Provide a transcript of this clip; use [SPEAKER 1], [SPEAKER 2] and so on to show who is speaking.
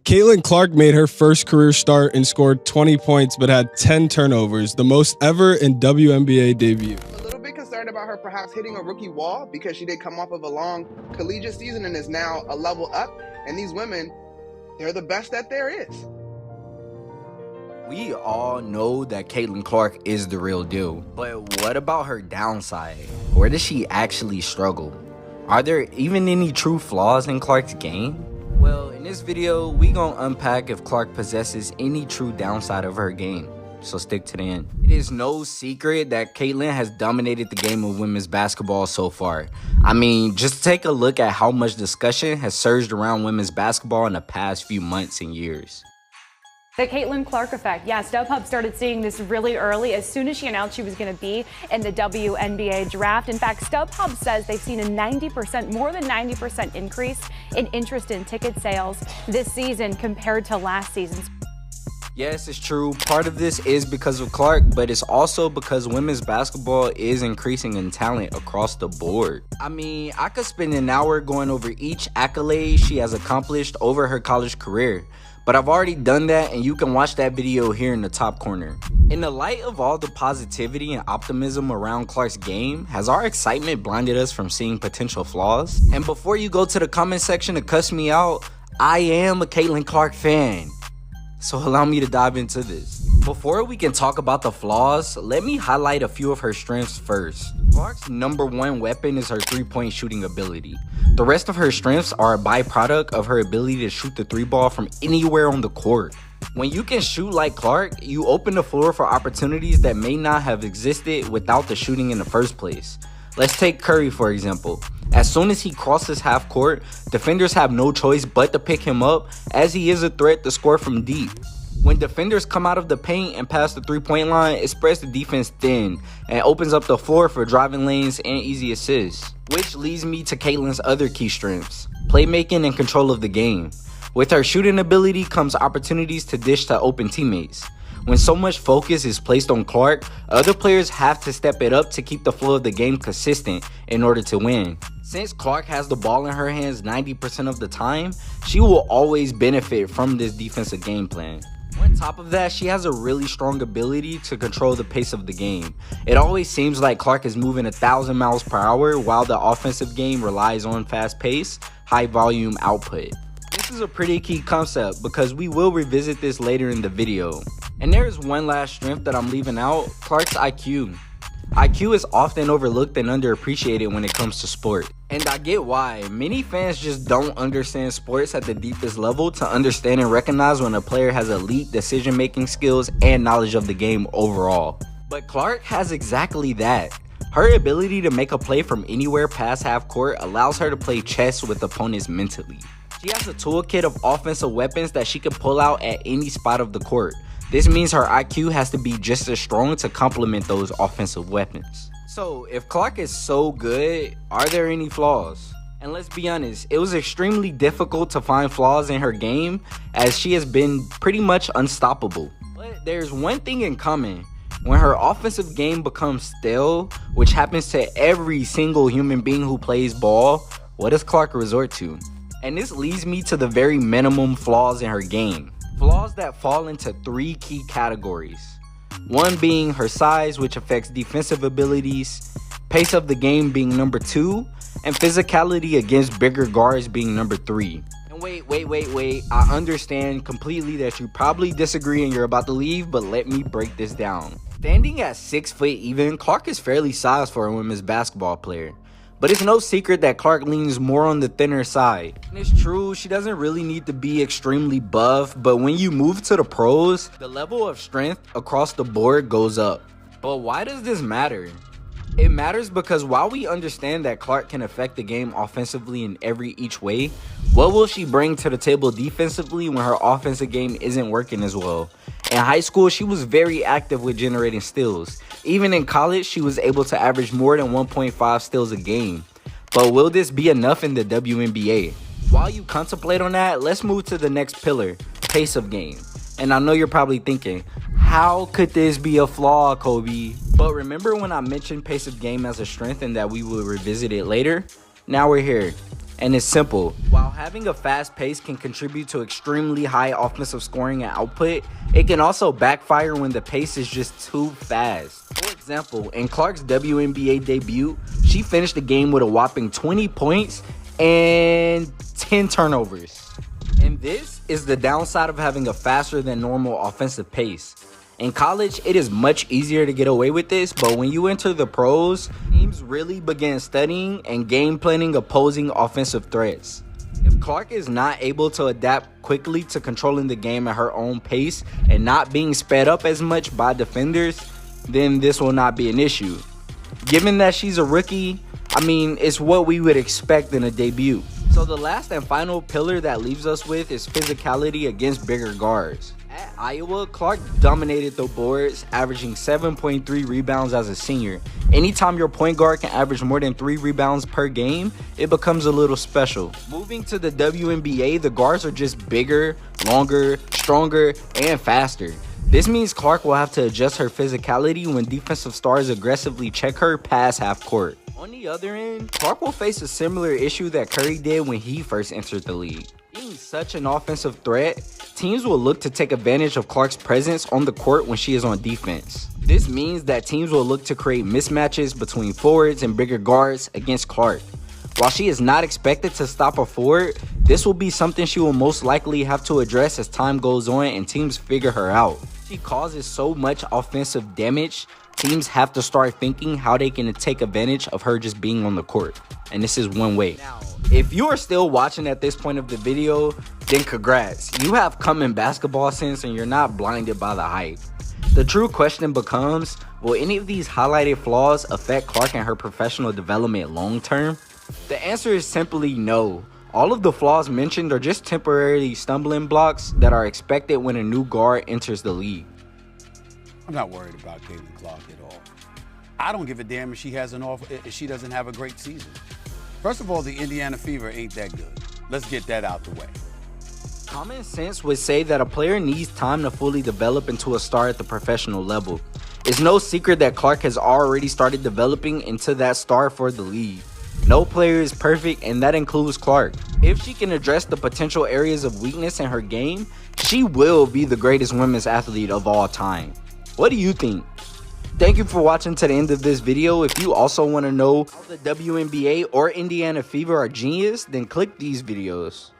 [SPEAKER 1] Caitlin Clark made her first career start and scored 20 points but had 10 turnovers, the most ever in WNBA debut.
[SPEAKER 2] A little bit concerned about her perhaps hitting a rookie wall because she did come off of a long collegiate season and is now a level up. And these women, they're the best that there is.
[SPEAKER 3] We all know that Caitlin Clark is the real deal, but what about her downside? Where does she actually struggle? Are there even any true flaws in Clark's game? Well, in this video, we gonna unpack if Clark possesses any true downside of her game, so stick to the end. It is no secret that Caitlin has dominated the game of women's basketball so far. I mean, just take a look at how much discussion has surged around women's basketball in the past few months and years.
[SPEAKER 4] The Caitlin Clark effect. Yeah, StubHub started seeing this really early as soon as she announced she was going to be in the WNBA draft. In fact, StubHub says they've seen a more than 90% increase in interest in ticket sales this season compared to last season.
[SPEAKER 3] Yes, it's true. Part of this is because of Clark, but it's also because women's basketball is increasing in talent across the board. I mean, I could spend an hour going over each accolade she has accomplished over her college career, but I've already done that, and you can watch that video here in the top corner. In the light of all the positivity and optimism around Clark's game, has our excitement blinded us from seeing potential flaws? And before you go to the comment section to cuss me out, I am a Caitlin Clark fan, so allow me to dive into this. Before we can talk about the flaws, let me highlight a few of her strengths first. Clark's #1 weapon is her three-point shooting ability. The rest of her strengths are a byproduct of her ability to shoot the three ball from anywhere on the court. When you can shoot like Clark, you open the floor for opportunities that may not have existed without the shooting in the first place. Let's take Curry for example. As soon as he crosses half court, defenders have no choice but to pick him up, as he is a threat to score from deep. When defenders come out of the paint and pass the three-point line, it spreads the defense thin and opens up the floor for driving lanes and easy assists. Which leads me to Caitlin's other key strengths: playmaking and control of the game. With her shooting ability comes opportunities to dish to open teammates. When so much focus is placed on Clark, other players have to step it up to keep the flow of the game consistent in order to win. Since Clark has the ball in her hands 90% of the time, she will always benefit from this defensive game plan. On top of that, she has a really strong ability to control the pace of the game. It always seems like Clark is moving 1,000 miles per hour while the offensive game relies on fast pace, high volume output. This is a pretty key concept because we will revisit this later in the video. And there is one last strength that I'm leaving out: Clark's IQ. IQ is often overlooked and underappreciated when it comes to sport. And I get why. Many fans just don't understand sports at the deepest level to understand and recognize when a player has elite decision-making skills and knowledge of the game overall. But Clark has exactly that. Her ability to make a play from anywhere past half court allows her to play chess with opponents mentally. She has a toolkit of offensive weapons that she can pull out at any spot of the court. This means her IQ has to be just as strong to complement those offensive weapons. So, if Clark is so good, are there any flaws? And let's be honest, it was extremely difficult to find flaws in her game, as she has been pretty much unstoppable. But there's one thing in common: when her offensive game becomes stale, which happens to every single human being who plays ball, what does Clark resort to? And this leads me to the very minimum flaws in her game. Flaws that fall into three key categories. One being her size, which affects defensive abilities, pace of the game being number 2, and physicality against bigger guards being number 3. And wait, I understand completely that you probably disagree and you're about to leave, but let me break this down. Standing at 6 foot even, Clark is fairly sized for a women's basketball player. But it's no secret that Clark leans more on the thinner side. And it's true, she doesn't really need to be extremely buff, but when you move to the pros, the level of strength across the board goes up. But why does this matter? It matters because while we understand that Clark can affect the game offensively in each way, what will she bring to the table defensively when her offensive game isn't working as well? In high school, she was very active with generating steals. Even in college, she was able to average more than 1.5 steals a game. But will this be enough in the WNBA? While you contemplate on that, let's move to the next pillar: pace of game. And I know you're probably thinking, how could this be a flaw, Kobe? But remember when I mentioned pace of game as a strength and that we will revisit it later? Now we're here. and it's simple. While having a fast pace can contribute to extremely high offensive scoring and output, it can also backfire when the pace is just too fast. For example, in Clark's WNBA debut, she finished the game with a whopping 20 points and 10 turnovers. And this is the downside of having a faster than normal offensive pace. In college, it is much easier to get away with this, but when you enter the pros, teams really begin studying and game planning opposing offensive threats. If Clark is not able to adapt quickly to controlling the game at her own pace and not being sped up as much by defenders, then this will not be an issue. Given that she's a rookie, it's what we would expect in a debut. So the last and final pillar that leaves us with is physicality against bigger guards. At Iowa, Clark dominated the boards, averaging 7.3 rebounds as a senior. Anytime your point guard can average more than 3 rebounds per game, it becomes a little special. Moving to the WNBA, the guards are just bigger, longer, stronger, and faster. This means Clark will have to adjust her physicality when defensive stars aggressively check her past half court. On the other end, Clark will face a similar issue that Curry did when he first entered the league. Being such an offensive threat, teams will look to take advantage of Clark's presence on the court when she is on defense. This means that teams will look to create mismatches between forwards and bigger guards against Clark. While she is not expected to stop a forward, this will be something she will most likely have to address as time goes on and teams figure her out. She causes so much offensive damage, teams have to start thinking how they can take advantage of her just being on the court. And this is one way. Now, if you are still watching at this point of the video, then congrats. You have common basketball sense and you're not blinded by the hype. The true question becomes, will any of these highlighted flaws affect Clark and her professional development long term? The answer is simply no. All of the flaws mentioned are just temporary stumbling blocks that are expected when a new guard enters the league.
[SPEAKER 5] I'm not worried about Caitlin Clark at all. I don't give a damn if she doesn't have a great season. First of all, the Indiana Fever ain't that good. Let's get that out the way.
[SPEAKER 3] Common sense would say that a player needs time to fully develop into a star at the professional level. It's no secret that Clark has already started developing into that star for the league. No player is perfect, and that includes Clark. If she can address the potential areas of weakness in her game, she will be the greatest women's athlete of all time. What do you think? Thank you for watching to the end of this video. If you also want to know how the WNBA or Indiana Fever are genius, then click these videos.